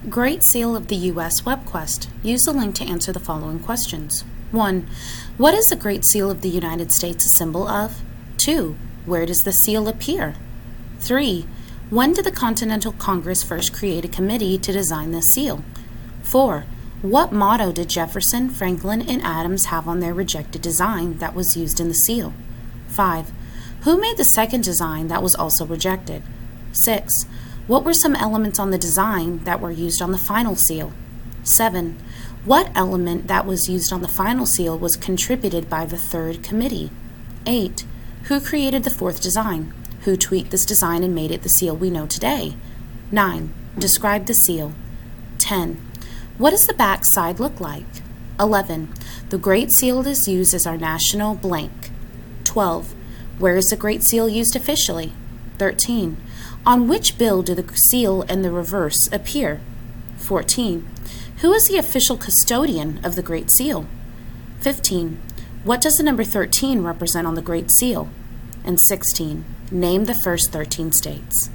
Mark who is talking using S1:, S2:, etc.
S1: Great Seal of the U.S. Webquest. Use the link to answer the following questions. 1. What is the Great Seal of the United States a symbol of? 2. Where does the seal appear? 3. When did the Continental Congress first create a committee to design this seal? 4. What motto did Jefferson, Franklin, and Adams have on their rejected design that was used in the seal? 5. Who made the second design that was also rejected? 6. What were some elements on the design that were used on the final seal? 7. What element that was used on the final seal was contributed by the third committee? 8. Who created the fourth design? Who tweaked this design and made it the seal we know today? 9. Describe the seal. 10. What does the back side look like? 11. The Great Seal is used as our national blank. 12. Where is the Great Seal used officially? 13. On which bill do the seal and the reverse appear? 14. Who is the official custodian of the Great Seal? 15. What does the number 13 represent on the Great Seal? And 16. Name the first 13 states.